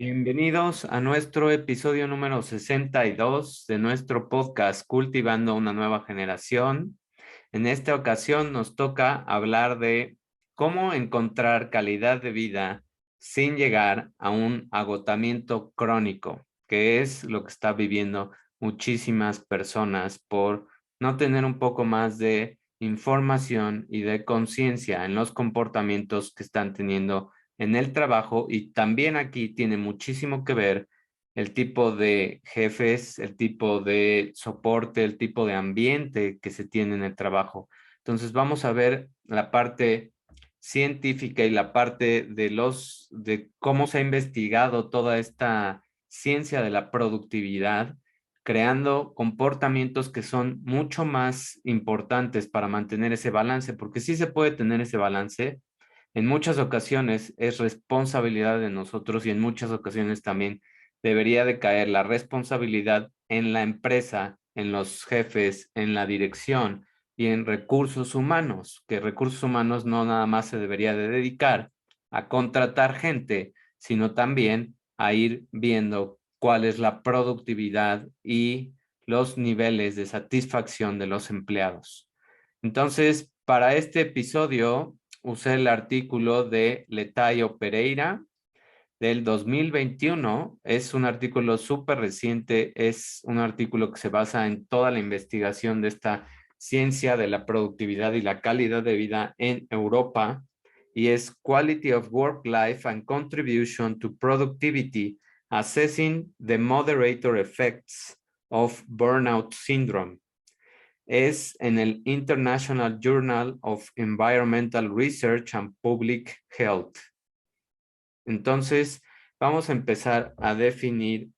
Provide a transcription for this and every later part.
Bienvenidos a nuestro episodio número 62 de nuestro podcast Cultivando una nueva generación. En esta ocasión nos toca hablar de cómo encontrar calidad de vida sin llegar a un agotamiento crónico, que es lo que está viviendo muchísimas personas por no tener un poco más de información y de conciencia en los comportamientos que están teniendo en el trabajo. Y también aquí tiene muchísimo que ver el tipo de jefes, el tipo de soporte, el tipo de ambiente que se tiene en el trabajo. Entonces vamos a ver la parte científica y la parte de cómo se ha investigado toda esta ciencia de la productividad, creando comportamientos que son mucho más importantes para mantener ese balance, porque sí se puede tener ese balance. En muchas ocasiones es responsabilidad de nosotros y en muchas ocasiones también debería de caer la responsabilidad en la empresa, en los jefes, en la dirección y en recursos humanos, que recursos humanos no nada más se debería de dedicar a contratar gente, sino también a ir viendo cuál es la productividad y los niveles de satisfacción de los empleados. Entonces, para este episodio usé el artículo de Letayo Pereira del 2021. Es un artículo súper reciente, es un artículo que se basa en toda la investigación de esta ciencia de la productividad y la calidad de vida en Europa, y es Quality of Work Life and Contribution to Productivity, Assessing the Moderator Effects of Burnout Syndrome. Es en el International Journal of Environmental Research and Public Health. Entonces, vamos a empezar a definir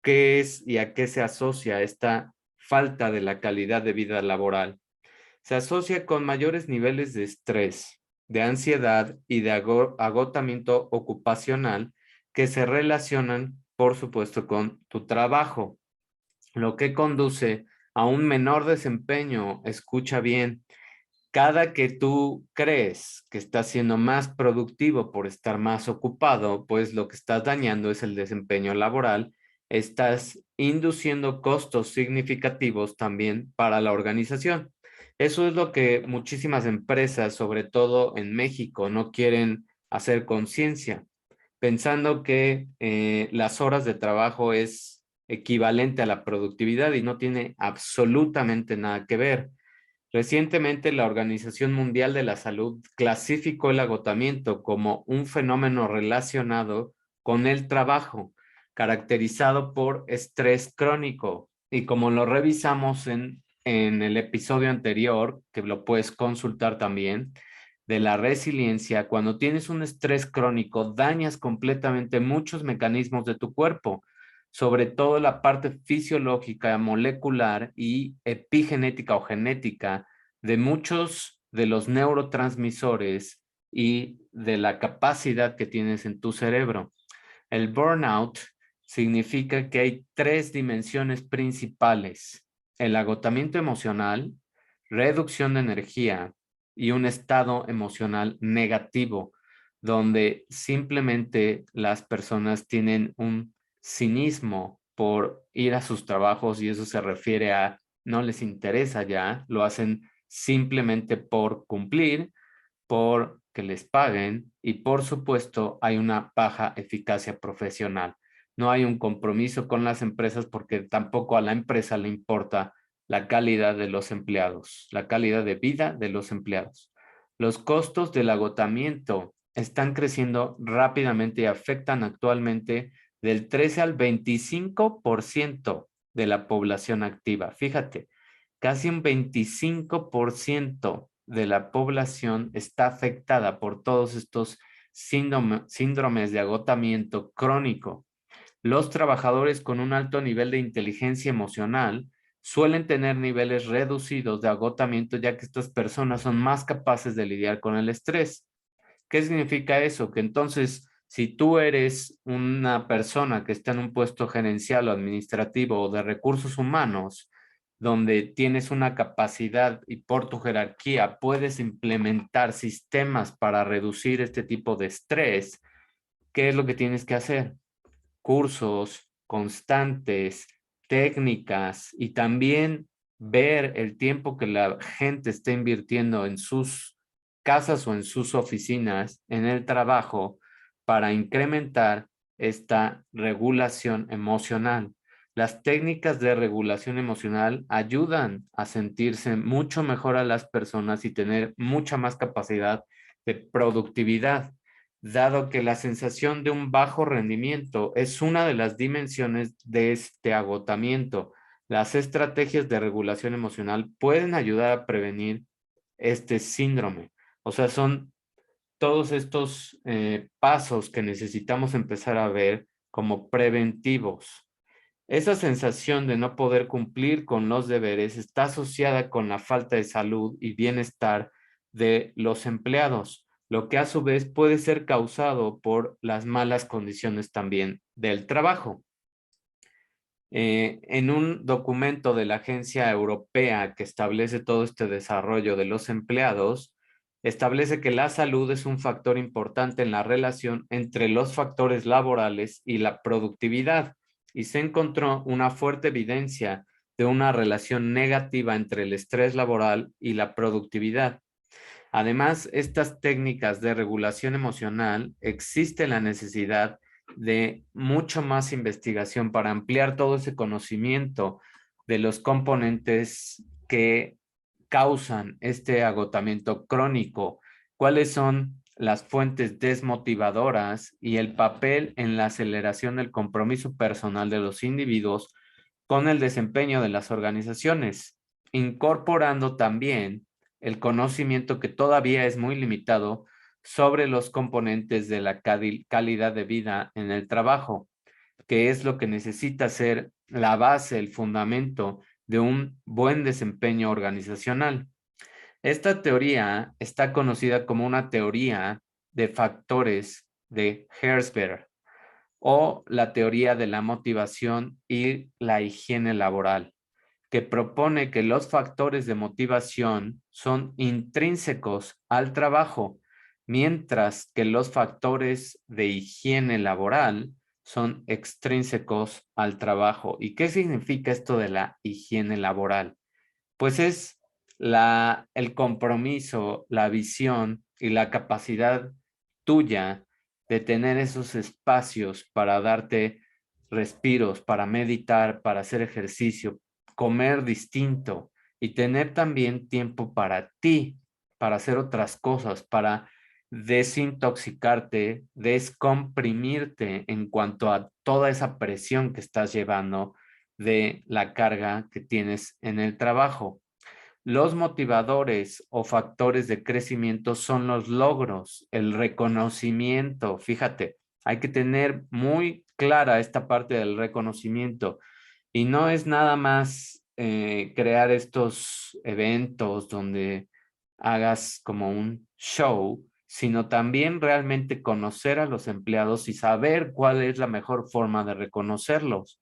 qué es y a qué se asocia esta falta de la calidad de vida laboral. Se asocia con mayores niveles de estrés, de ansiedad y de agotamiento ocupacional que se relacionan, por supuesto, con tu trabajo, lo que conduce a un menor desempeño. Escucha bien. Cada que tú crees que estás siendo más productivo por estar más ocupado, pues lo que estás dañando es el desempeño laboral. Estás induciendo costos significativos también para la organización. Eso es lo que muchísimas empresas, sobre todo en México, no quieren hacer conciencia, pensando que las horas de trabajo es equivalente a la productividad y no tiene absolutamente nada que ver. Recientemente, la Organización Mundial de la Salud clasificó el agotamiento como un fenómeno relacionado con el trabajo, caracterizado por estrés crónico. Y como lo revisamos en el episodio anterior, que lo puedes consultar también, de la resiliencia, cuando tienes un estrés crónico, dañas completamente muchos mecanismos de tu cuerpo, sobre todo la parte fisiológica, molecular y epigenética o genética de muchos de los neurotransmisores y de la capacidad que tienes en tu cerebro. El burnout significa que hay tres dimensiones principales: el agotamiento emocional, reducción de energía y un estado emocional negativo, donde simplemente las personas tienen un cinismo por ir a sus trabajos, y eso se refiere a no les interesa ya, lo hacen simplemente por cumplir, por que les paguen, y por supuesto hay una baja eficacia profesional. No hay un compromiso con las empresas porque tampoco a la empresa le importa la calidad de los empleados, la calidad de vida de los empleados. Los costos del agotamiento están creciendo rápidamente y afectan actualmente del 13 al 25% de la población activa. Fíjate, casi un 25% de la población está afectada por todos estos síndromes de agotamiento crónico. Los trabajadores con un alto nivel de inteligencia emocional suelen tener niveles reducidos de agotamiento, ya que estas personas son más capaces de lidiar con el estrés. ¿Qué significa eso? Que entonces, si tú eres una persona que está en un puesto gerencial o administrativo o de recursos humanos, donde tienes una capacidad y por tu jerarquía puedes implementar sistemas para reducir este tipo de estrés, ¿qué es lo que tienes que hacer? cursos constantes, técnicas y también ver el tiempo que la gente está invirtiendo en sus casas o en sus oficinas, en el trabajo, para incrementar esta regulación emocional. Las técnicas de regulación emocional ayudan a sentirse mucho mejor a las personas y tener mucha más capacidad de productividad, dado que la sensación de un bajo rendimiento es una de las dimensiones de este agotamiento. Las estrategias de regulación emocional pueden ayudar a prevenir este síndrome. O sea, son todos estos pasos que necesitamos empezar a ver como preventivos. Esa sensación de no poder cumplir con los deberes está asociada con la falta de salud y bienestar de los empleados, lo que a su vez puede ser causado por las malas condiciones también del trabajo. En un documento de la Agencia Europea que establece todo este desarrollo de los empleados, establece que la salud es un factor importante en la relación entre los factores laborales y la productividad, y se encontró una fuerte evidencia de una relación negativa entre el estrés laboral y la productividad. Además, estas técnicas de regulación emocional, existe la necesidad de mucho más investigación para ampliar todo ese conocimiento de los componentes que causan este agotamiento crónico, cuáles son las fuentes desmotivadoras y el papel en la aceleración del compromiso personal de los individuos con el desempeño de las organizaciones, incorporando también el conocimiento que todavía es muy limitado sobre los componentes de la calidad de vida en el trabajo, que es lo que necesita ser la base, el fundamento de un buen desempeño organizacional. Esta teoría está conocida como una teoría de factores de Herzberg o la teoría de la motivación y la higiene laboral, que propone que los factores de motivación son intrínsecos al trabajo, mientras que los factores de higiene laboral son extrínsecos al trabajo. ¿Y qué significa esto de la higiene laboral? Pues es el compromiso, la visión y la capacidad tuya de tener esos espacios para darte respiros, para meditar, para hacer ejercicio, comer distinto y tener también tiempo para ti, para hacer otras cosas, para desintoxicarte, descomprimirte en cuanto a toda esa presión que estás llevando de la carga que tienes en el trabajo. Los motivadores o factores de crecimiento son los logros, el reconocimiento. Fíjate, hay que tener muy clara esta parte del reconocimiento y no es nada más crear estos eventos donde hagas como un show, sino también realmente conocer a los empleados y saber cuál es la mejor forma de reconocerlos.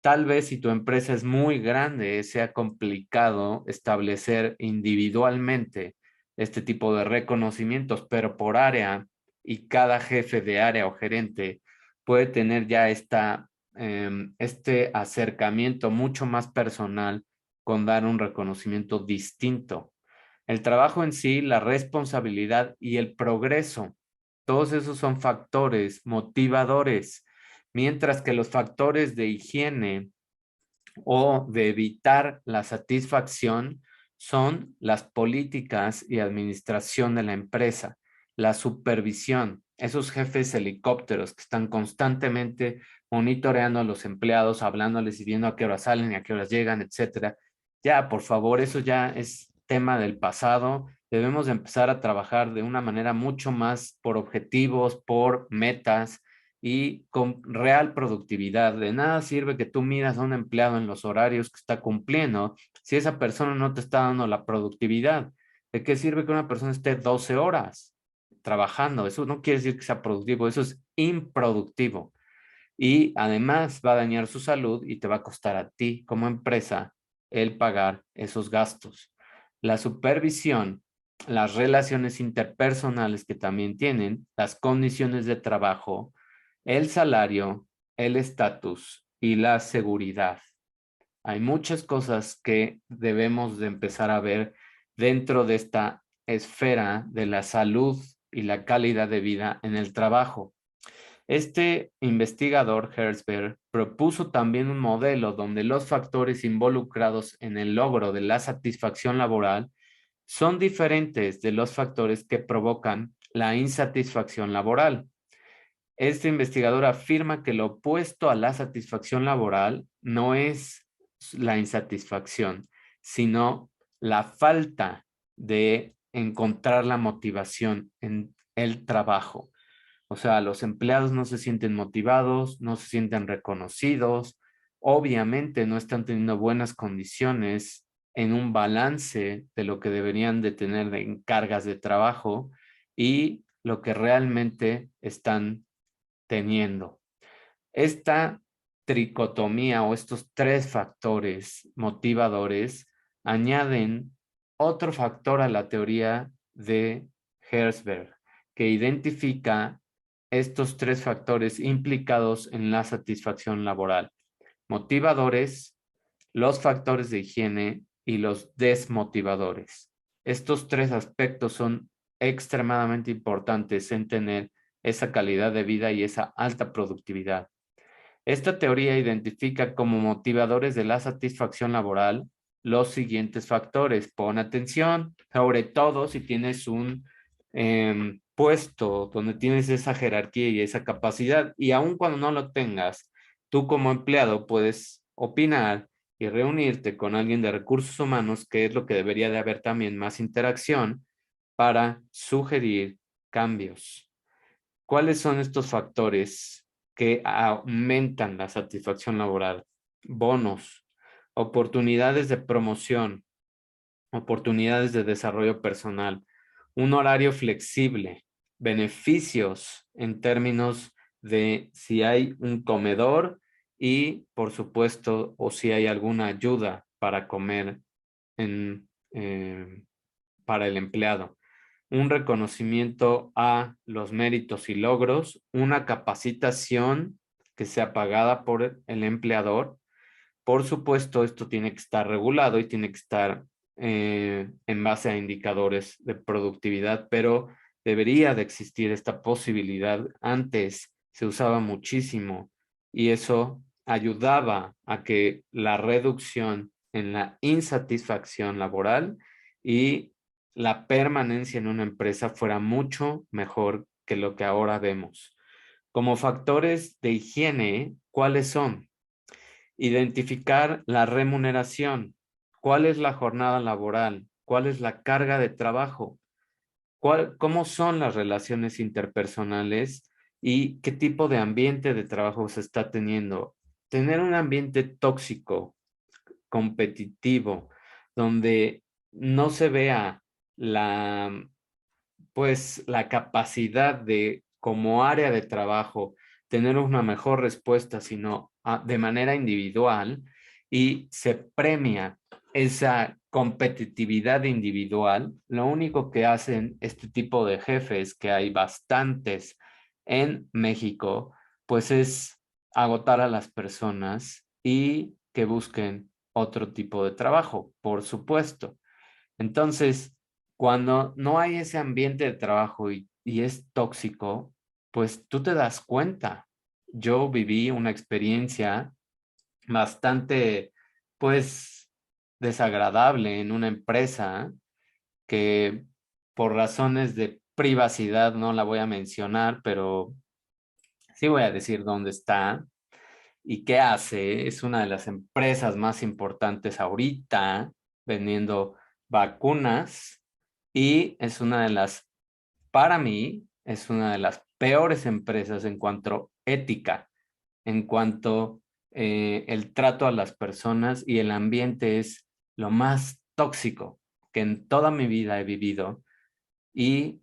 Tal vez si tu empresa es muy grande, sea complicado establecer individualmente este tipo de reconocimientos, pero por área y cada jefe de área o gerente puede tener ya este acercamiento mucho más personal con dar un reconocimiento distinto. El trabajo en sí, la responsabilidad y el progreso, todos esos son factores motivadores, mientras que los factores de higiene o de evitar la satisfacción son las políticas y administración de la empresa, la supervisión, esos jefes helicópteros que están constantemente monitoreando a los empleados, hablándoles y viendo a qué horas salen y a qué horas llegan, etcétera. Ya, por favor, eso ya es tema del pasado. Debemos de empezar a trabajar de una manera mucho más por objetivos, por metas y con real productividad. De nada sirve que tú miras a un empleado en los horarios que está cumpliendo si esa persona no te está dando la productividad. ¿De qué sirve que una persona esté 12 horas trabajando? Eso no quiere decir que sea productivo, eso es improductivo. Y además va a dañar su salud y te va a costar a ti como empresa el pagar esos gastos. La supervisión, las relaciones interpersonales que también tienen, las condiciones de trabajo, el salario el estatus y la seguridad. Hay muchas cosas que debemos de empezar a ver dentro de esta esfera de la salud y la calidad de vida en el trabajo. Este investigador, Herzberg, propuso también un modelo donde los factores involucrados en el logro de la satisfacción laboral son diferentes de los factores que provocan la insatisfacción laboral. Este investigador afirma que lo opuesto a la satisfacción laboral no es la insatisfacción, sino la falta de encontrar la motivación en el trabajo. O sea, los empleados no se sienten motivados, no se sienten reconocidos, obviamente no están teniendo buenas condiciones en un balance de lo que deberían de tener en cargas de trabajo y lo que realmente están teniendo. Esta tricotomía o estos tres factores motivadores añaden otro factor a la teoría de Herzberg, que identifica estos tres factores implicados en la satisfacción laboral: motivadores, los factores de higiene y los desmotivadores. Estos tres aspectos son extremadamente importantes en tener esa calidad de vida y esa alta productividad. Esta teoría identifica como motivadores de la satisfacción laboral los siguientes factores. Pon atención, sobre todo si tienes un puesto donde tienes esa jerarquía y esa capacidad, y aun cuando no lo tengas, tú como empleado puedes opinar y reunirte con alguien de recursos humanos, que es lo que debería de haber también más interacción para sugerir cambios. ¿Cuáles son estos factores que aumentan la satisfacción laboral? Bonos, oportunidades de promoción, oportunidades de desarrollo personal, un horario flexible, beneficios en términos de si hay un comedor y, por supuesto, o si hay alguna ayuda para comer en, para el empleado, un reconocimiento a los méritos y logros, una capacitación que sea pagada por el empleador. Por supuesto, esto tiene que estar regulado y tiene que estar en base a indicadores de productividad, pero debería de existir esta posibilidad. Antes se usaba muchísimo y eso ayudaba a que la reducción en la insatisfacción laboral y la permanencia en una empresa fuera mucho mejor que lo que ahora vemos. Como factores de higiene, ¿cuáles son? Identificar la remuneración. ¿Cuál es la jornada laboral? ¿Cuál es la carga de trabajo? ¿Cómo son las relaciones interpersonales y qué tipo de ambiente de trabajo se está teniendo? Tener un ambiente tóxico, competitivo, donde no se vea la, pues, la capacidad de, como área de trabajo, tener una mejor respuesta, sino de manera individual, y se premia esa competitividad individual. Lo único que hacen este tipo de jefes, que hay bastantes en México, pues es agotar a las personas y que busquen otro tipo de trabajo, por supuesto. Entonces, cuando no hay ese ambiente de trabajo y es tóxico, pues tú te das cuenta. Yo viví una experiencia bastante, pues, desagradable en una empresa que, por razones de privacidad, no la voy a mencionar, pero sí voy a decir dónde está y qué hace. Es una de las empresas más importantes ahorita vendiendo vacunas y es una de las, para mí, es una de las peores empresas en cuanto a ética, en cuanto el trato a las personas, y el ambiente es lo más tóxico que en toda mi vida he vivido, y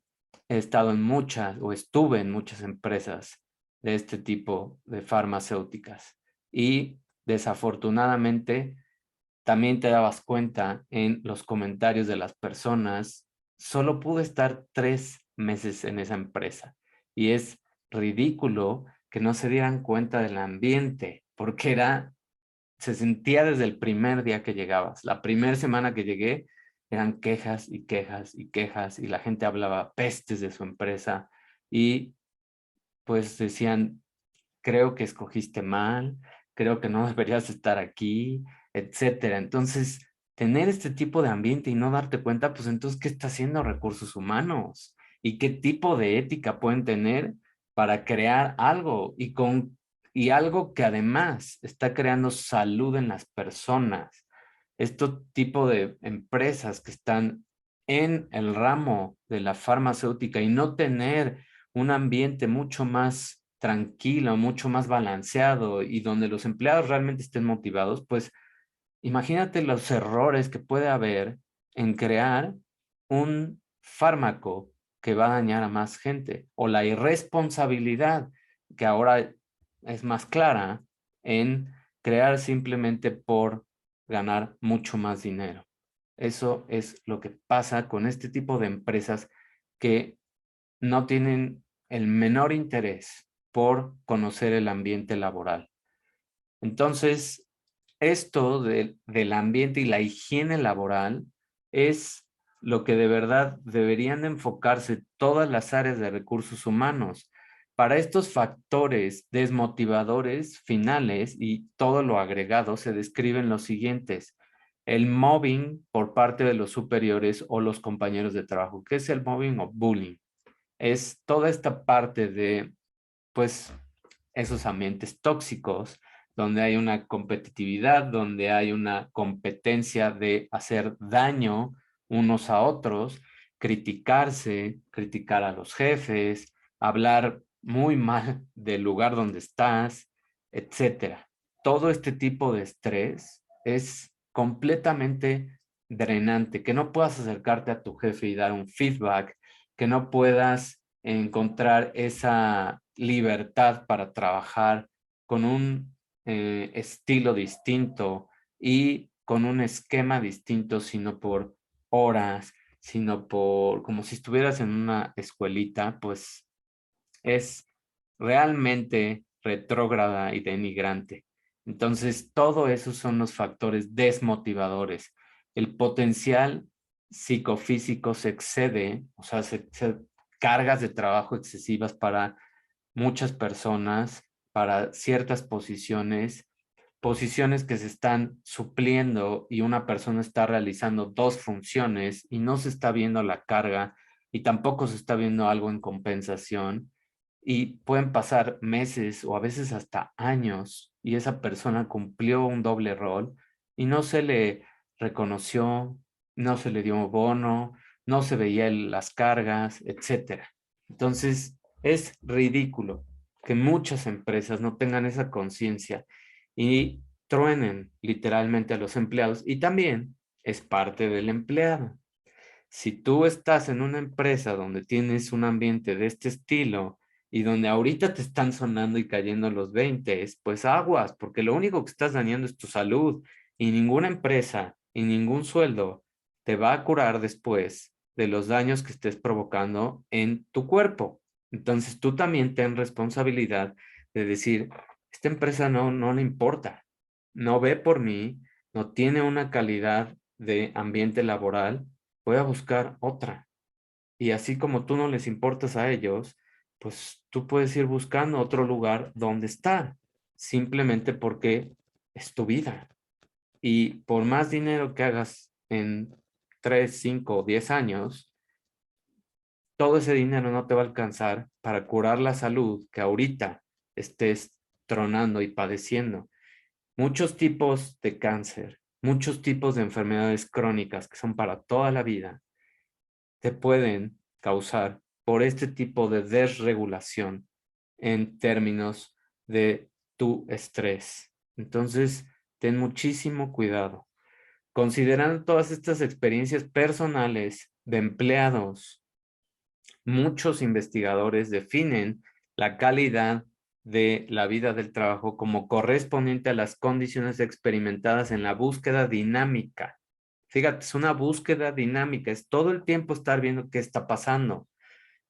he estado en muchas o estuve en muchas empresas de este tipo de farmacéuticas, y desafortunadamente también te dabas cuenta en los comentarios de las personas. Solo pude estar 3 meses en esa empresa y es ridículo que no se dieran cuenta del ambiente, porque se sentía desde el primer día que llegabas. La primera semana que llegué eran quejas y quejas y quejas y la gente hablaba pestes de su empresa y pues decían, creo que escogiste mal, creo que no deberías estar aquí, etcétera. Entonces, tener este tipo de ambiente y no darte cuenta, pues entonces, ¿qué está haciendo recursos humanos? ¿Y qué tipo de ética pueden tener para crear algo y algo que además está creando salud en las personas? Este tipo de empresas que están en el ramo de la farmacéutica y no tener un ambiente mucho más tranquilo, mucho más balanceado y donde los empleados realmente estén motivados, pues imagínate los errores que puede haber en crear un fármaco que va a dañar a más gente o la irresponsabilidad que ahora es más clara en crear simplemente por ganar mucho más dinero. Eso es lo que pasa con este tipo de empresas que no tienen el menor interés por conocer el ambiente laboral. Entonces, esto del ambiente y la higiene laboral es lo que de verdad deberían de enfocarse todas las áreas de recursos humanos. Para estos factores desmotivadores finales y todo lo agregado se describen los siguientes. El mobbing por parte de los superiores o los compañeros de trabajo. ¿Qué es el mobbing o bullying? Es toda esta parte de, pues, esos ambientes tóxicos, donde hay una competitividad, donde hay una competencia de hacer daño unos a otros, criticarse, criticar a los jefes, hablar muy mal del lugar donde estás, etcétera. Todo este tipo de estrés es completamente drenante, que no puedas acercarte a tu jefe y dar un feedback, que no puedas encontrar esa libertad para trabajar con un estilo distinto y con un esquema distinto, sino por horas, sino por como si estuvieras en una escuelita, pues es realmente retrógrada y denigrante. Entonces, todo eso son los factores desmotivadores. El potencial psicofísico se excede, o sea, cargas de trabajo excesivas para muchas personas, para ciertas posiciones que se están supliendo y una persona está realizando dos funciones y no se está viendo la carga y tampoco se está viendo algo en compensación y pueden pasar meses o a veces hasta años y esa persona cumplió un doble rol y no se le reconoció, no se le dio bono, no se veía las cargas, etcétera. Entonces, es ridículo que muchas empresas no tengan esa conciencia y truenen literalmente a los empleados y también es parte del empleado. Si tú estás en una empresa donde tienes un ambiente de este estilo y donde ahorita te están sonando y cayendo los 20, pues aguas, porque lo único que estás dañando es tu salud y ninguna empresa y ningún sueldo te va a curar después de los daños que estés provocando en tu cuerpo. Entonces tú también ten responsabilidad de decir, esta empresa no le importa, no ve por mí, no tiene una calidad de ambiente laboral, voy a buscar otra. Y así como tú no les importas a ellos, pues tú puedes ir buscando otro lugar donde estar, simplemente porque es tu vida. Y por más dinero que hagas en 3, 5 o 10 años, todo ese dinero no te va a alcanzar para curar la salud que ahorita estés tronando y padeciendo. Muchos tipos de cáncer, muchos tipos de enfermedades crónicas que son para toda la vida, te pueden causar por este tipo de desregulación en términos de tu estrés. Entonces, ten muchísimo cuidado. Considerando todas estas experiencias personales de empleados, muchos investigadores definen la calidad de la vida del trabajo como correspondiente a las condiciones experimentadas en la búsqueda dinámica. Fíjate, es una búsqueda dinámica, es todo el tiempo estar viendo qué está pasando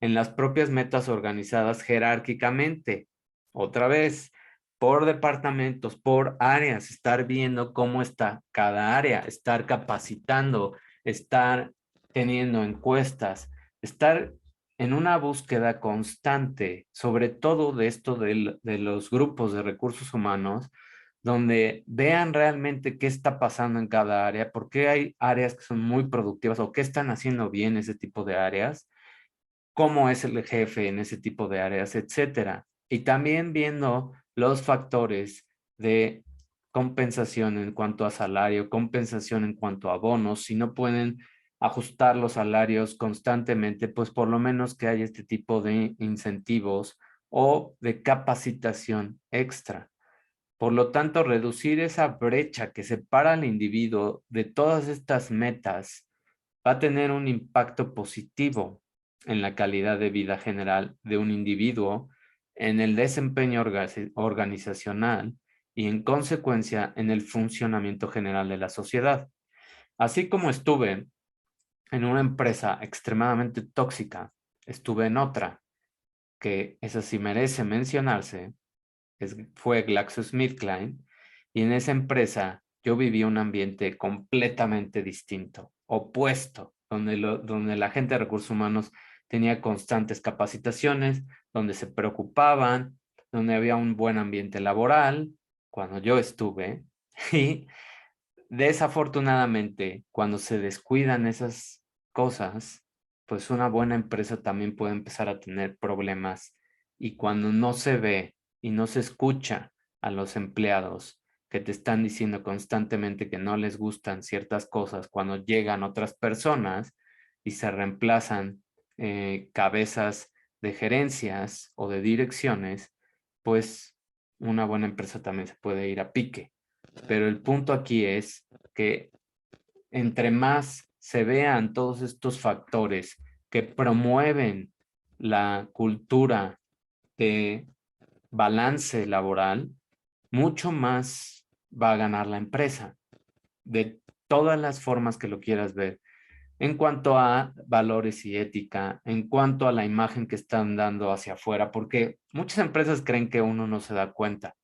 en las propias metas organizadas jerárquicamente. Otra vez, por departamentos, por áreas, estar viendo cómo está cada área, estar capacitando, estar teniendo encuestas, estar en una búsqueda constante, sobre todo de esto de los grupos de recursos humanos, donde vean realmente qué está pasando en cada área, por qué hay áreas que son muy productivas o qué están haciendo bien ese tipo de áreas, cómo es el jefe en ese tipo de áreas, etcétera. Y también viendo los factores de compensación en cuanto a salario, compensación en cuanto a bonos, si no pueden ajustar los salarios constantemente, pues por lo menos que haya este tipo de incentivos o de capacitación extra. Por lo tanto, reducir esa brecha que separa al individuo de todas estas metas va a tener un impacto positivo en la calidad de vida general de un individuo, en el desempeño organizacional y en consecuencia en el funcionamiento general de la sociedad. Así como estuve en una empresa extremadamente tóxica, estuve en otra que esa sí merece mencionarse, fue GlaxoSmithKline, y en esa empresa yo viví un ambiente completamente distinto, opuesto, donde la gente de recursos humanos tenía constantes capacitaciones, donde se preocupaban, donde había un buen ambiente laboral, cuando yo estuve, y desafortunadamente, cuando se descuidan esas cosas, pues una buena empresa también puede empezar a tener problemas. Y cuando no se ve y no se escucha a los empleados que te están diciendo constantemente que no les gustan ciertas cosas, cuando llegan otras personas y se reemplazan cabezas de gerencias o de direcciones, pues una buena empresa también se puede ir a pique. Pero el punto aquí es que entre más se vean todos estos factores que promueven la cultura de balance laboral, mucho más va a ganar la empresa, de todas las formas que lo quieras ver, en cuanto a valores y ética, en cuanto a la imagen que están dando hacia afuera, porque muchas empresas creen que uno no se da cuenta.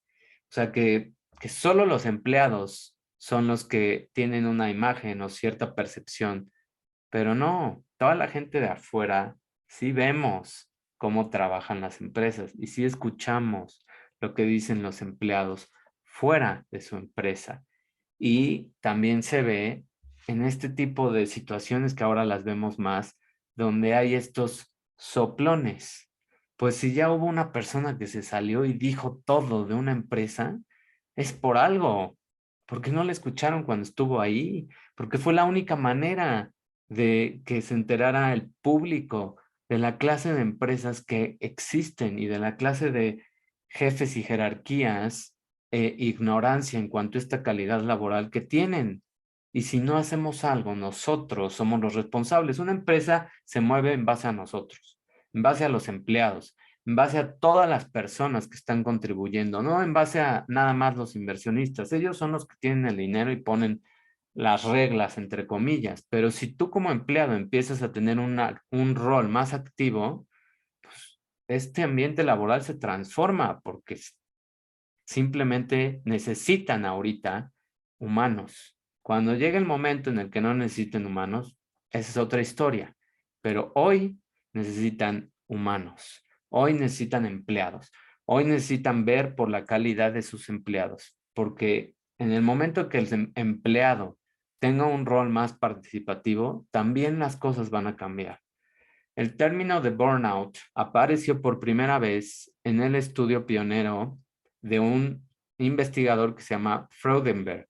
O sea, que solo los empleados son los que tienen una imagen o cierta percepción, pero no, toda la gente de afuera sí vemos cómo trabajan las empresas y sí escuchamos lo que dicen los empleados fuera de su empresa. Y también se ve en este tipo de situaciones que ahora las vemos más, donde hay estos soplones. Pues si ya hubo una persona que se salió y dijo todo de una empresa, es por algo. ¿Por qué no le escucharon cuando estuvo ahí? Porque fue la única manera de que se enterara el público de la clase de empresas que existen y de la clase de jefes y jerarquías ignorancia en cuanto a esta calidad laboral que tienen. Y si no hacemos algo, nosotros somos los responsables. Una empresa se mueve en base a nosotros, en base a los empleados, en base a todas las personas que están contribuyendo, no en base a nada más los inversionistas. Ellos son los que tienen el dinero y ponen las reglas, entre comillas. Pero si tú como empleado empiezas a tener un rol más activo, pues este ambiente laboral se transforma porque simplemente necesitan ahorita humanos. Cuando llegue el momento en el que no necesiten humanos, esa es otra historia. Pero hoy necesitan humanos. Hoy necesitan empleados. Hoy necesitan ver por la calidad de sus empleados. Porque en el momento que el empleado tenga un rol más participativo, también las cosas van a cambiar. El término de burnout apareció por primera vez en el estudio pionero de un investigador que se llama Freudenberg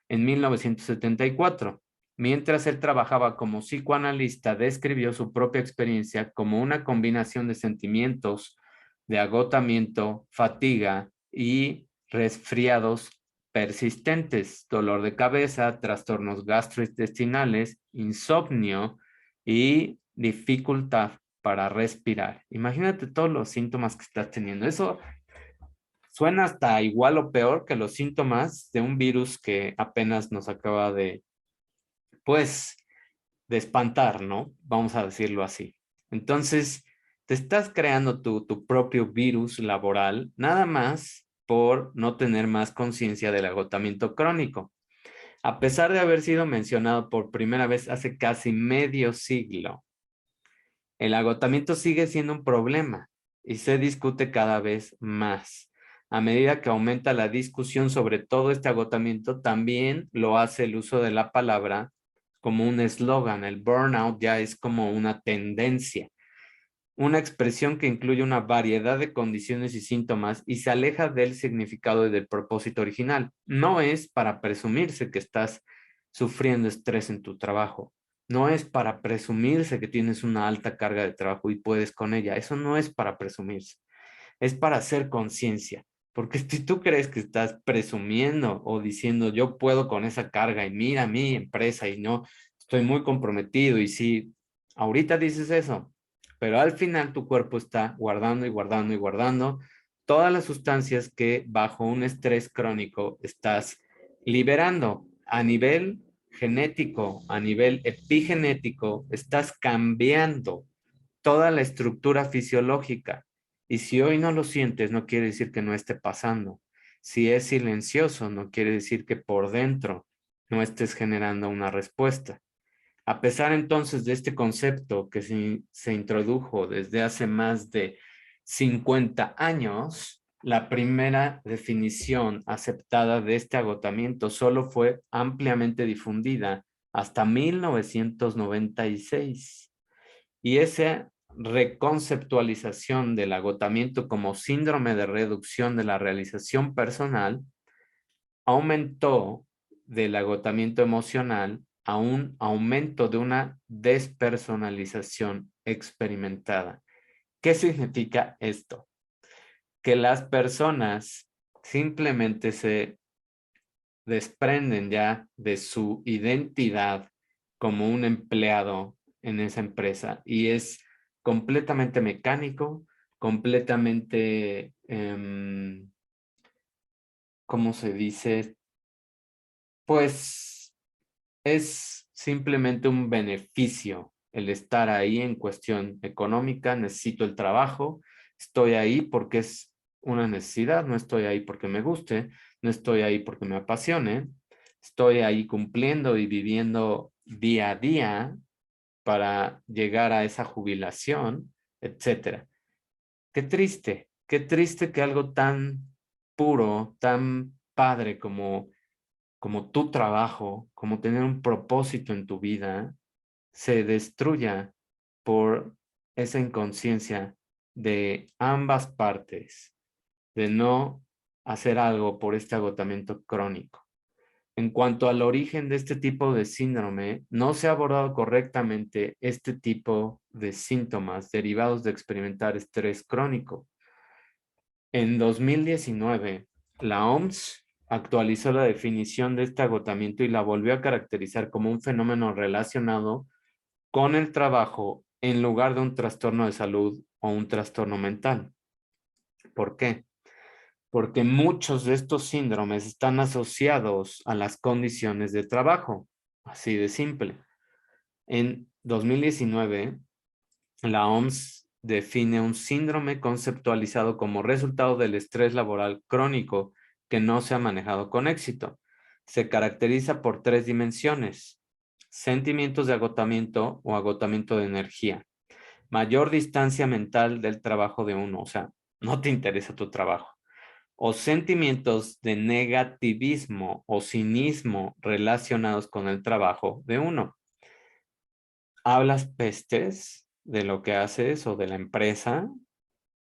en 1974. Mientras él trabajaba como psicoanalista, describió su propia experiencia como una combinación de sentimientos de agotamiento, fatiga y resfriados persistentes, dolor de cabeza, trastornos gastrointestinales, insomnio y dificultad para respirar. Imagínate todos los síntomas que estás teniendo. Eso suena hasta igual o peor que los síntomas de un virus que apenas nos acaba de, pues, de espantar, ¿no? Vamos a decirlo así. Entonces, Te estás creando tu propio virus laboral nada más por no tener más conciencia del agotamiento crónico. A pesar de haber sido mencionado por primera vez hace casi medio siglo, el agotamiento sigue siendo un problema y se discute cada vez más. A medida que aumenta la discusión sobre todo este agotamiento, también lo hace el uso de la palabra como un eslogan. El burnout ya es como una tendencia, una expresión que incluye una variedad de condiciones y síntomas y se aleja del significado y del propósito original. No es para presumirse que estás sufriendo estrés en tu trabajo. No es para presumirse que tienes una alta carga de trabajo y puedes con ella. Eso no es para presumirse. Es para hacer conciencia. Porque si tú crees que estás presumiendo o diciendo yo puedo con esa carga y mira mi empresa y no, estoy muy comprometido y si ahorita dices eso, pero al final tu cuerpo está guardando y guardando y guardando todas las sustancias que bajo un estrés crónico estás liberando a nivel genético, a nivel epigenético, estás cambiando toda la estructura fisiológica. Y si hoy no lo sientes, no quiere decir que no esté pasando. Si es silencioso, no quiere decir que por dentro no estés generando una respuesta. A pesar entonces de este concepto que se introdujo desde hace más de 50 años, la primera definición aceptada de este agotamiento solo fue ampliamente difundida hasta 1996. Y esa reconceptualización del agotamiento como síndrome de reducción de la realización personal aumentó del agotamiento emocional a un aumento de una despersonalización experimentada. ¿Qué significa esto? Que las personas simplemente se desprenden ya de su identidad como un empleado en esa empresa y es completamente mecánico, completamente, ¿cómo se dice? Pues es simplemente un beneficio el estar ahí en cuestión económica. Necesito el trabajo, estoy ahí porque es una necesidad, no estoy ahí porque me guste, no estoy ahí porque me apasione, estoy ahí cumpliendo y viviendo día a día para llegar a esa jubilación, etcétera. Qué triste que algo tan puro, tan padre como tu trabajo, como tener un propósito en tu vida, se destruya por esa inconsciencia de ambas partes, de no hacer algo por este agotamiento crónico. En cuanto al origen de este tipo de síndrome, no se ha abordado correctamente este tipo de síntomas derivados de experimentar estrés crónico. En 2019, la OMS actualizó la definición de este agotamiento y la volvió a caracterizar como un fenómeno relacionado con el trabajo en lugar de un trastorno de salud o un trastorno mental. ¿Por qué? Porque muchos de estos síndromes están asociados a las condiciones de trabajo, así de simple. En 2019, la OMS define un síndrome conceptualizado como resultado del estrés laboral crónico que no se ha manejado con éxito. Se caracteriza por tres dimensiones: sentimientos de agotamiento o agotamiento de energía, mayor distancia mental del trabajo de uno, o sea, no te interesa tu trabajo, o sentimientos de negativismo o cinismo relacionados con el trabajo de uno. ¿Hablas pestes de lo que haces o de la empresa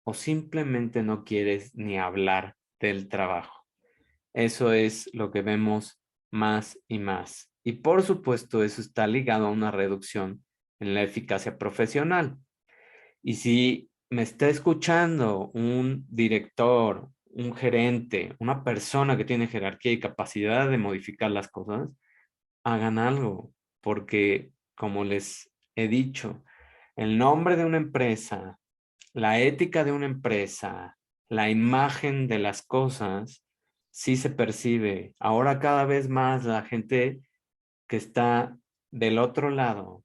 o simplemente no quieres ni hablar del trabajo? Eso es lo que vemos más y más. Y por supuesto, eso está ligado a una reducción en la eficacia profesional. Y si me está escuchando un director, un gerente, una persona que tiene jerarquía y capacidad de modificar las cosas, hagan algo, porque como les he dicho, el nombre de una empresa, la ética de una empresa, la imagen de las cosas, sí se percibe. Ahora cada vez más la gente que está del otro lado,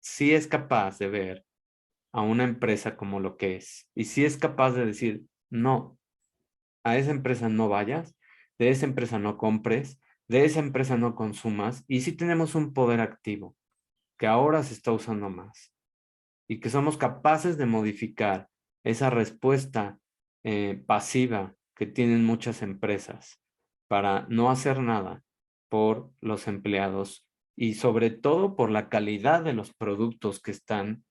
sí es capaz de ver a una empresa como lo que es. Y si es capaz de decir, no, a esa empresa no vayas, de esa empresa no compres, de esa empresa no consumas, y si tenemos un poder activo que ahora se está usando más y que somos capaces de modificar esa respuesta pasiva que tienen muchas empresas para no hacer nada por los empleados y sobre todo por la calidad de los productos que están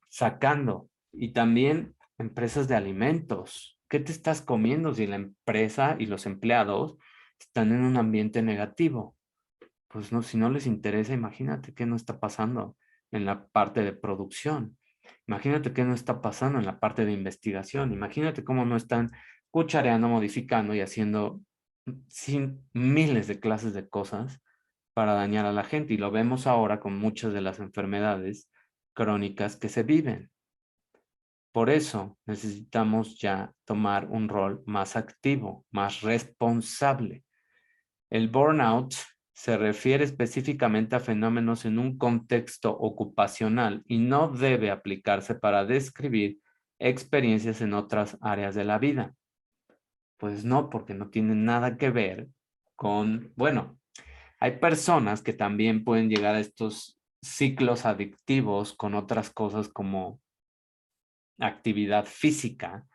sacando. Y también empresas de alimentos. ¿Qué te estás comiendo si la empresa y los empleados están en un ambiente negativo? Pues no, si no les interesa, imagínate qué no está pasando en la parte de producción. Imagínate qué no está pasando en la parte de investigación. Imagínate cómo no están cuchareando, modificando y haciendo miles de clases de cosas para dañar a la gente. Y lo vemos ahora con muchas de las enfermedades crónicas que se viven. Por eso necesitamos ya tomar un rol más activo, más responsable. El burnout se refiere específicamente a fenómenos en un contexto ocupacional y no debe aplicarse para describir experiencias en otras áreas de la vida. Pues no, porque no tiene nada que ver con, bueno, hay personas que también pueden llegar a estos ciclos adictivos con otras cosas como actividad física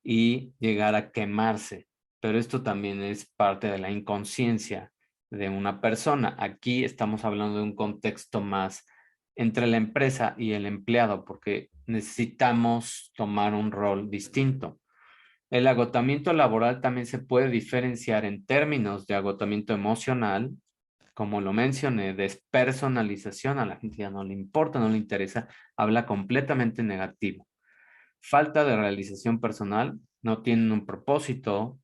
y llegar a quemarse. Pero esto también es parte de la inconsciencia de una persona. Aquí estamos hablando de un contexto más entre la empresa y el empleado, porque necesitamos tomar un rol distinto. El agotamiento laboral también se puede diferenciar en términos de agotamiento emocional, como lo mencioné, despersonalización, a la gente ya no le importa, no le interesa, habla completamente negativo. Falta de realización personal, no tienen un propósito,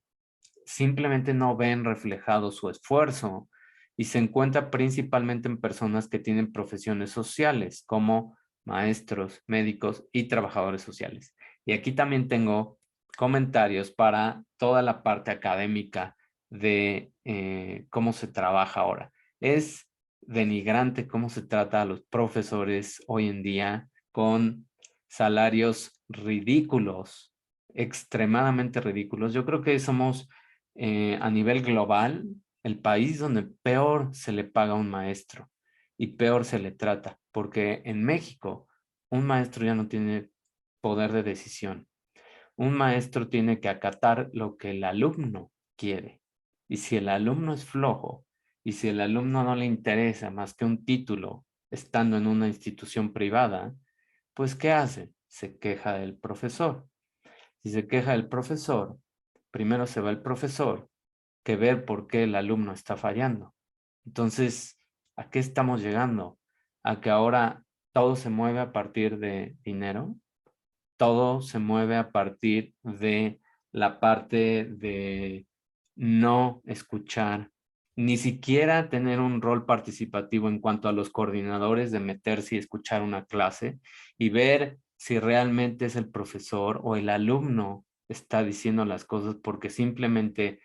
simplemente no ven reflejado su esfuerzo y se encuentra principalmente en personas que tienen profesiones sociales como maestros, médicos y trabajadores sociales. Y aquí también tengo comentarios para toda la parte académica de cómo se trabaja ahora. Es denigrante cómo se trata a los profesores hoy en día con salarios ridículos, extremadamente ridículos. Yo creo que somos a nivel global el país donde peor se le paga a un maestro y peor se le trata, porque en México un maestro ya no tiene poder de decisión. Un maestro tiene que acatar lo que el alumno quiere. Y si el alumno es flojo y si el alumno no le interesa más que un título estando en una institución privada, pues ¿qué hace? Se queja del profesor. Si se queja del profesor, primero se va el profesor que ver por qué el alumno está fallando. Entonces, ¿a qué estamos llegando? A que ahora todo se mueve a partir de dinero, todo se mueve a partir de la parte de no escuchar, ni siquiera tener un rol participativo en cuanto a los coordinadores de meterse y escuchar una clase y ver si realmente es el profesor o el alumno está diciendo las cosas porque simplemente,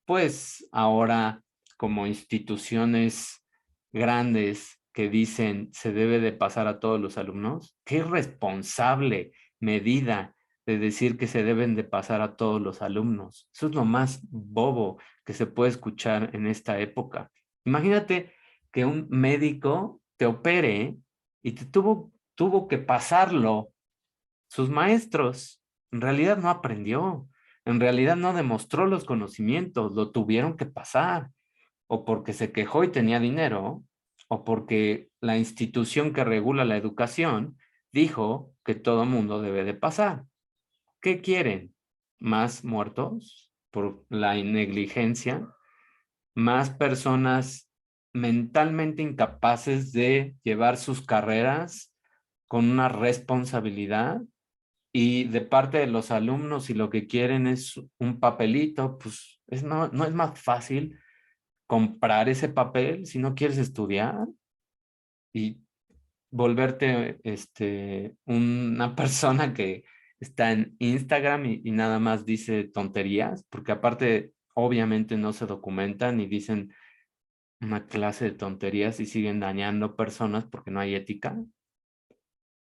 pues ahora como instituciones grandes que dicen se debe de pasar a todos los alumnos, qué responsable medida de decir que se deben de pasar a todos los alumnos. Eso es lo más bobo que se puede escuchar en esta época. Imagínate que un médico te opere y te tuvo que pasarlo sus maestros. En realidad no aprendió, en realidad no demostró los conocimientos, lo tuvieron que pasar, o porque se quejó y tenía dinero, o porque la institución que regula la educación dijo que todo mundo debe de pasar. ¿Qué quieren? ¿Más muertos por la negligencia? ¿Más personas mentalmente incapaces de llevar sus carreras con una responsabilidad? Y de parte de los alumnos, si lo que quieren es un papelito, pues no es más fácil comprar ese papel si no quieres estudiar y volverte una persona que está en Instagram y nada más dice tonterías, porque aparte obviamente no se documentan y dicen una clase de tonterías y siguen dañando personas porque no hay ética.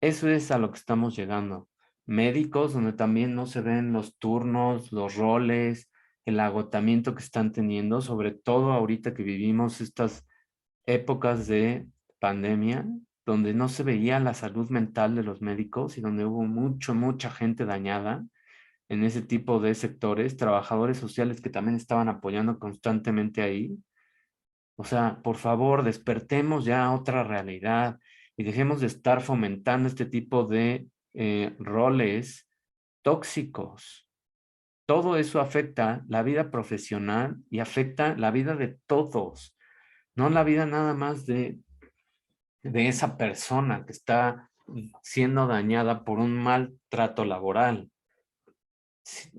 Eso es a lo que estamos llegando. Médicos donde también no se ven los turnos, los roles, el agotamiento que están teniendo, sobre todo ahorita que vivimos estas épocas de pandemia, donde no se veía la salud mental de los médicos y donde hubo mucha gente dañada en ese tipo de sectores, trabajadores sociales que también estaban apoyando constantemente ahí. O sea, por favor, despertemos ya a otra realidad y dejemos de estar fomentando este tipo de roles tóxicos. Todo eso afecta la vida profesional y afecta la vida de todos, no la vida nada más de esa persona que está siendo dañada por un maltrato laboral.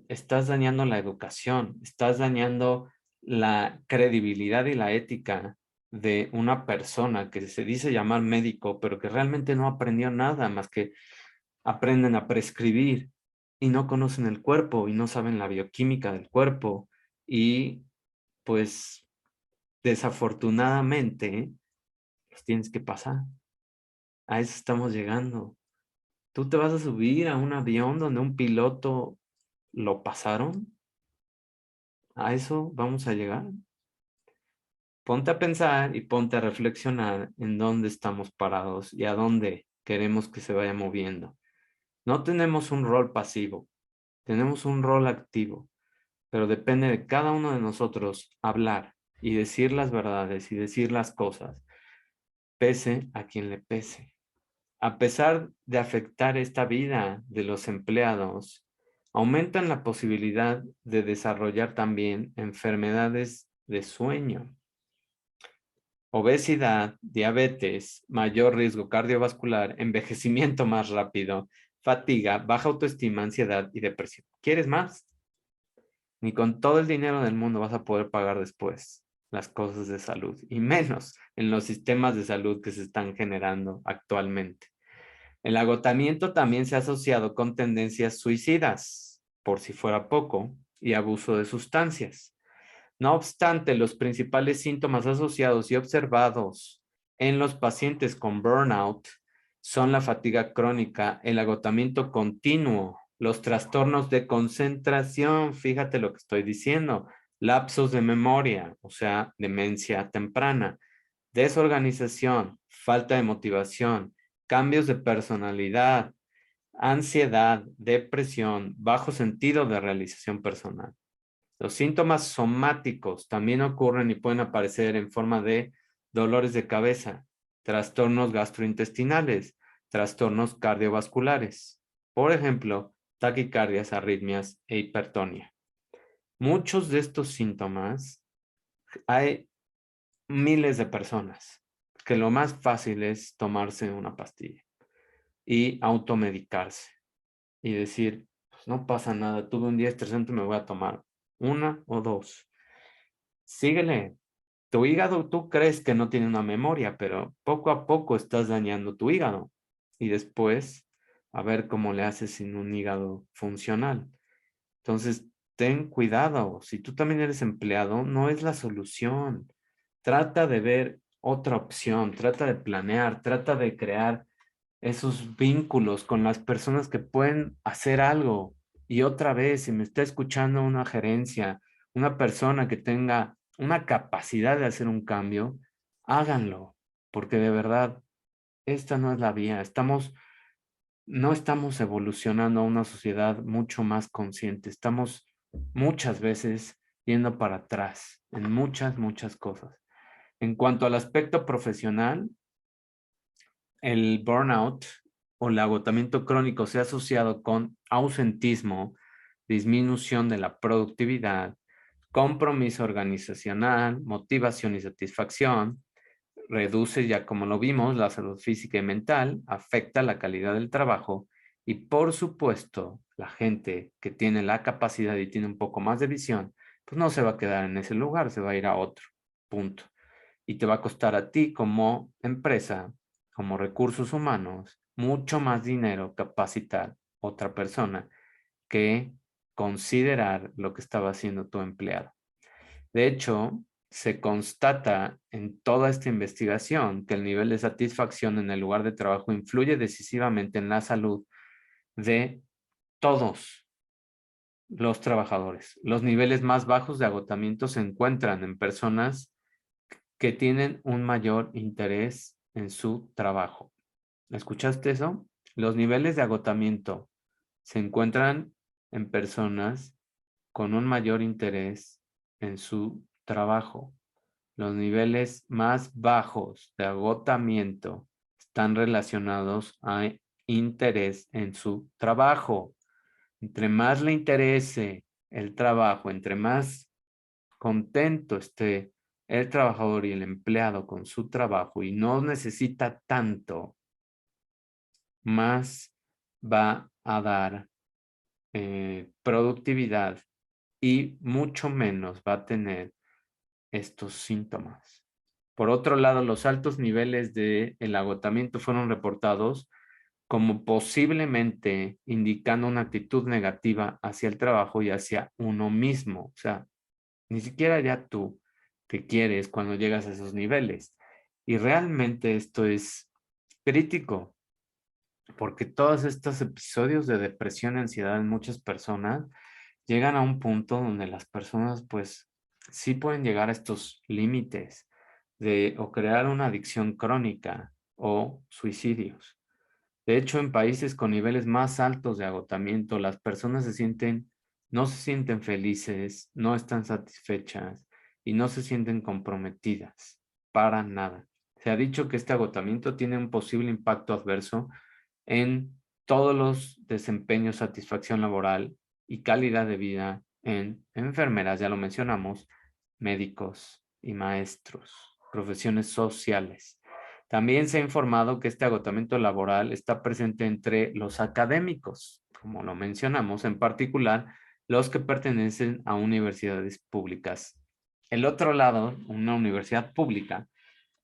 Estás dañando la educación, estás dañando la credibilidad y la ética de una persona que se dice llamar médico, pero que realmente no aprendió nada más que aprenden a prescribir y no conocen el cuerpo y no saben la bioquímica del cuerpo y pues desafortunadamente los tienes que pasar. A eso estamos llegando. ¿Tú te vas a subir a un avión donde un piloto lo pasaron? ¿A eso vamos a llegar? Ponte a pensar y ponte a reflexionar en dónde estamos parados y a dónde queremos que se vaya moviendo. No tenemos un rol pasivo, tenemos un rol activo, pero depende de cada uno de nosotros hablar y decir las verdades y decir las cosas, pese a quien le pese. A pesar de afectar esta vida de los empleados, aumentan la posibilidad de desarrollar también enfermedades de sueño, obesidad, diabetes, mayor riesgo cardiovascular, envejecimiento más rápido, fatiga, baja autoestima, ansiedad y depresión. ¿Quieres más? Ni con todo el dinero del mundo vas a poder pagar después las cosas de salud, y menos en los sistemas de salud que se están generando actualmente. El agotamiento también se ha asociado con tendencias suicidas, por si fuera poco, y abuso de sustancias. No obstante, los principales síntomas asociados y observados en los pacientes con burnout son la fatiga crónica, el agotamiento continuo, los trastornos de concentración, fíjate lo que estoy diciendo, lapsos de memoria, o sea, demencia temprana, desorganización, falta de motivación, cambios de personalidad, ansiedad, depresión, bajo sentido de realización personal. Los síntomas somáticos también ocurren y pueden aparecer en forma de dolores de cabeza, trastornos gastrointestinales, trastornos cardiovasculares, por ejemplo, taquicardias, arritmias e hipertonía. Muchos de estos síntomas hay miles de personas que lo más fácil es tomarse una pastilla y automedicarse y decir, pues no pasa nada, tuve un día estresante, me voy a tomar una o dos. Síguele. Tu hígado, tú crees que no tiene una memoria, pero poco a poco estás dañando tu hígado. Y después, a ver cómo le haces sin un hígado funcional. Entonces, ten cuidado. Si tú también eres empleado, no es la solución. Trata de ver otra opción, trata de planear, trata de crear esos vínculos con las personas que pueden hacer algo. Y otra vez, si me está escuchando una gerencia, una persona que tenga una capacidad de hacer un cambio, háganlo, porque de verdad, esta no es la vía. No estamos evolucionando a una sociedad mucho más consciente. Estamos muchas veces yendo para atrás en muchas cosas. En cuanto al aspecto profesional, el burnout o el agotamiento crónico se ha asociado con ausentismo, disminución de la productividad, compromiso organizacional, motivación y satisfacción, reduce, ya como lo vimos, la salud física y mental, afecta la calidad del trabajo y, por supuesto, la gente que tiene la capacidad y tiene un poco más de visión, pues no se va a quedar en ese lugar, se va a ir a otro, punto. Y te va a costar a ti como empresa, como recursos humanos, mucho más dinero capacitar otra persona que considerar lo que estaba haciendo tu empleado. De hecho, se constata en toda esta investigación que el nivel de satisfacción en el lugar de trabajo influye decisivamente en la salud de todos los trabajadores. Los niveles más bajos de agotamiento se encuentran en personas que tienen un mayor interés en su trabajo. ¿Escuchaste eso? Los niveles de agotamiento se encuentran en personas con un mayor interés en su trabajo. Los niveles más bajos de agotamiento están relacionados a interés en su trabajo. Entre más le interese el trabajo, entre más contento esté el trabajador y el empleado con su trabajo y no necesita tanto, más va a dar productividad y mucho menos va a tener estos síntomas. Por otro lado, los altos niveles de el agotamiento fueron reportados como posiblemente indicando una actitud negativa hacia el trabajo y hacia uno mismo. O sea, ni siquiera ya tú te quieres cuando llegas a esos niveles. Y realmente esto es crítico, porque todos estos episodios de depresión y ansiedad en muchas personas llegan a un punto donde las personas pues sí pueden llegar a estos límites de o crear una adicción crónica o suicidios. De hecho, en países con niveles más altos de agotamiento, las personas no se sienten felices, no están satisfechas y no se sienten comprometidas para nada. Se ha dicho que este agotamiento tiene un posible impacto adverso en todos los desempeños, satisfacción laboral y calidad de vida en enfermeras, ya lo mencionamos, médicos y maestros, profesiones sociales. También se ha informado que este agotamiento laboral está presente entre los académicos, como lo mencionamos, en particular los que pertenecen a universidades públicas. El otro lado, una universidad pública,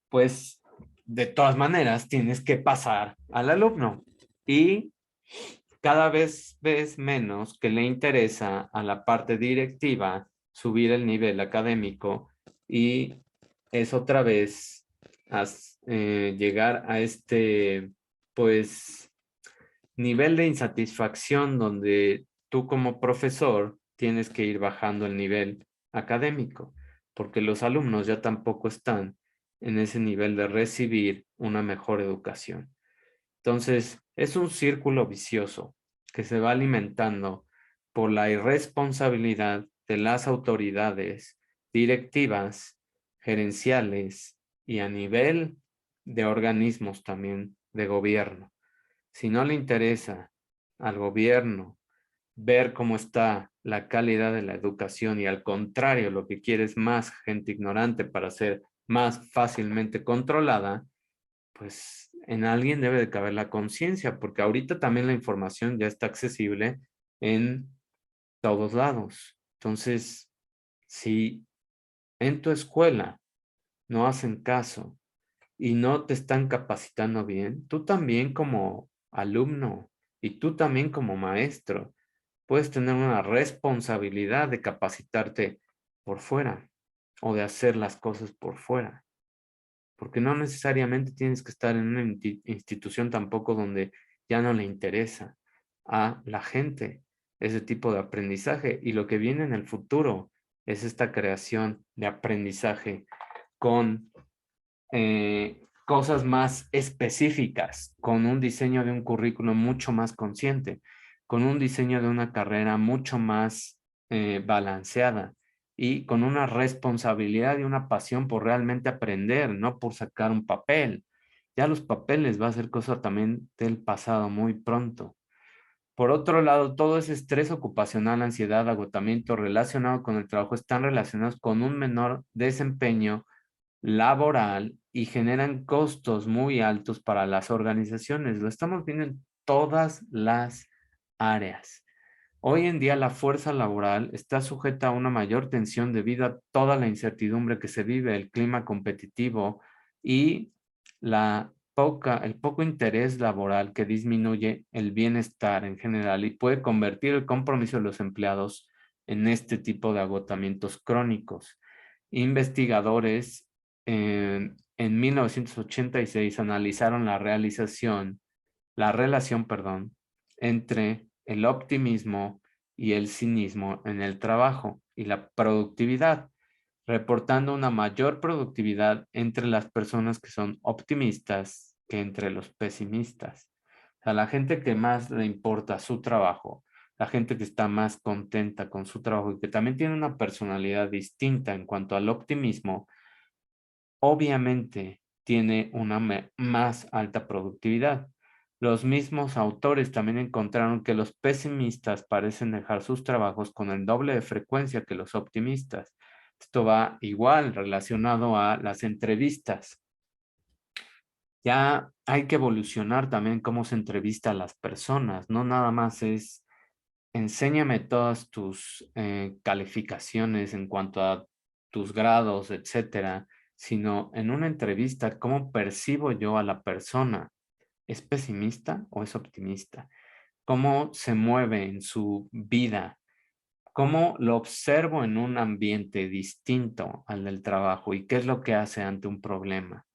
pues de todas maneras tienes que pasar al alumno y cada vez ves menos que le interesa a la parte directiva subir el nivel académico y es otra vez llegar a este, pues, nivel de insatisfacción donde tú como profesor tienes que ir bajando el nivel académico, porque los alumnos ya tampoco están en ese nivel de recibir una mejor educación. Entonces, es un círculo vicioso que se va alimentando por la irresponsabilidad de las autoridades directivas, gerenciales y a nivel de organismos también de gobierno. Si no le interesa al gobierno ver cómo está la calidad de la educación y al contrario, lo que quiere es más gente ignorante para ser más fácilmente controlada, pues en alguien debe de caber la conciencia, porque ahorita también la información ya está accesible en todos lados. Entonces, si en tu escuela no hacen caso y no te están capacitando bien, tú también como alumno y tú también como maestro puedes tener una responsabilidad de capacitarte por fuera o de hacer las cosas por fuera, porque no necesariamente tienes que estar en una institución tampoco donde ya no le interesa a la gente ese tipo de aprendizaje y lo que viene en el futuro es esta creación de aprendizaje con cosas más específicas, con un diseño de un currículo mucho más consciente, con un diseño de una carrera mucho más balanceada y con una responsabilidad y una pasión por realmente aprender, no por sacar un papel. Ya los papeles va a ser cosa también del pasado muy pronto. Por otro lado, todo ese estrés ocupacional, ansiedad, agotamiento relacionado con el trabajo están relacionados con un menor desempeño laboral y generan costos muy altos para las organizaciones. Lo estamos viendo en todas las áreas. Hoy en día la fuerza laboral está sujeta a una mayor tensión debido a toda la incertidumbre que se vive, el clima competitivo y el poco interés laboral que disminuye el bienestar en general y puede convertir el compromiso de los empleados en este tipo de agotamientos crónicos. investigadores en 1986 analizaron la relación, perdón, entre el optimismo y el cinismo en el trabajo y la productividad, reportando una mayor productividad entre las personas que son optimistas que entre los pesimistas. O sea, la gente que más le importa su trabajo, la gente que está más contenta con su trabajo y que también tiene una personalidad distinta en cuanto al optimismo, obviamente tiene una más alta productividad. Los mismos autores también encontraron que los pesimistas parecen dejar sus trabajos con el doble de frecuencia que los optimistas. Esto va igual relacionado a las entrevistas. Ya hay que evolucionar también cómo se entrevista a las personas. No nada más es enséñame todas tus calificaciones en cuanto a tus grados, etcétera, sino en una entrevista, ¿cómo percibo yo a la persona? ¿Es pesimista o es optimista? ¿Cómo se mueve en su vida? ¿Cómo lo observo en un ambiente distinto al del trabajo? ¿Y qué es lo que hace ante un problema?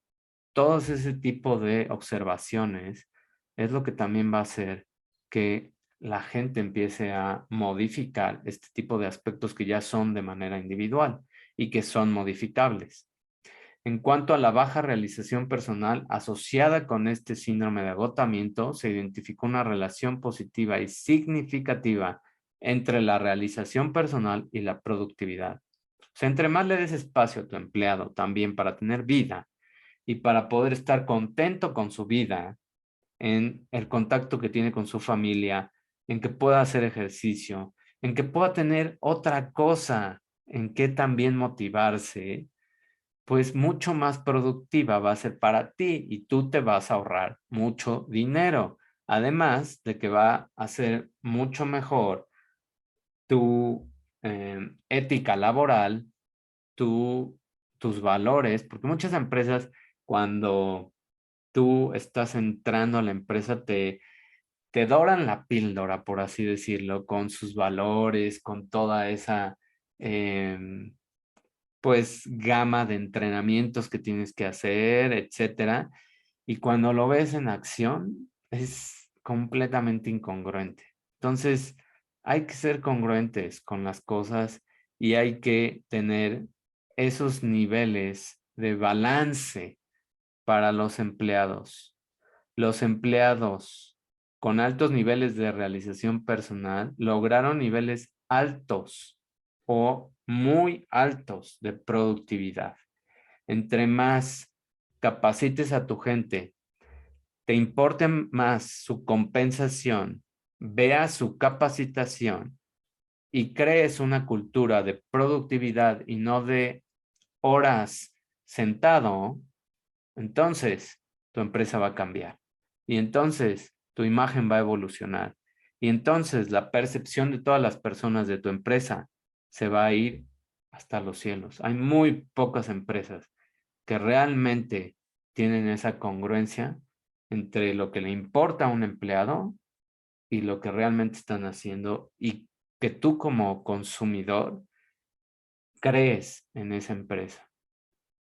Todos ese tipo de observaciones es lo que también va a hacer que la gente empiece a modificar este tipo de aspectos que ya son de manera individual y que son modificables. En cuanto a la baja realización personal asociada con este síndrome de agotamiento, se identificó una relación positiva y significativa entre la realización personal y la productividad. O sea, entre más le des espacio a tu empleado también para tener vida y para poder estar contento con su vida, en el contacto que tiene con su familia, en que pueda hacer ejercicio, en que pueda tener otra cosa en que también motivarse, pues mucho más productiva va a ser para ti y tú te vas a ahorrar mucho dinero. Además de que va a ser mucho mejor tu ética laboral, tus valores, porque muchas empresas cuando tú estás entrando a la empresa te doran la píldora, por así decirlo, con sus valores, con toda esa pues gama de entrenamientos que tienes que hacer, etcétera. Y cuando lo ves en acción, es completamente incongruente. Entonces, hay que ser congruentes con las cosas y hay que tener esos niveles de balance para los empleados. Los empleados con altos niveles de realización personal lograron niveles altos o muy altos de productividad. Entre más capacites a tu gente, te importe más su compensación, veas su capacitación y crees una cultura de productividad y no de horas sentado, entonces tu empresa va a cambiar. Y entonces tu imagen va a evolucionar. Y entonces la percepción de todas las personas de tu empresa se va a ir hasta los cielos. Hay muy pocas empresas que realmente tienen esa congruencia entre lo que le importa a un empleado y lo que realmente están haciendo y que tú como consumidor crees en esa empresa.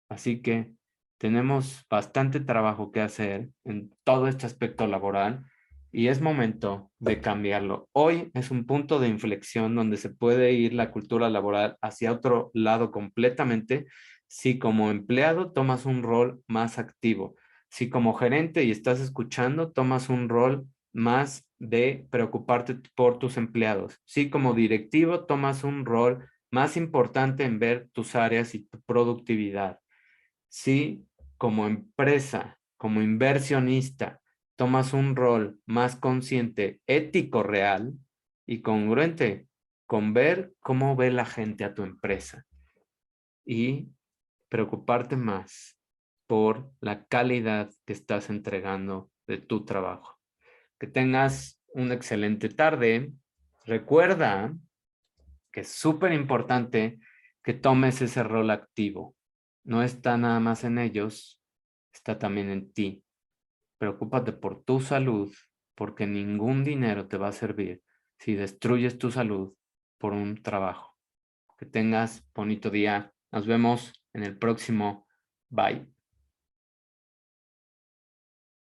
Así que tenemos bastante trabajo que hacer en todo este aspecto laboral y es momento de cambiarlo. Hoy es un punto de inflexión donde se puede ir la cultura laboral hacia otro lado completamente si como empleado tomas un rol más activo, si como gerente y estás escuchando tomas un rol más de preocuparte por tus empleados, si como directivo tomas un rol más importante en ver tus áreas y tu productividad. Si como empresa, como inversionista, tomas un rol más consciente, ético, real y congruente con ver cómo ve la gente a tu empresa y preocuparte más por la calidad que estás entregando de tu trabajo. Que tengas una excelente tarde. Recuerda que es súper importante que tomes ese rol activo. No está nada más en ellos, está también en ti. Preocúpate por tu salud, porque ningún dinero te va a servir si destruyes tu salud por un trabajo. Que tengas bonito día. Nos vemos en el próximo. Bye.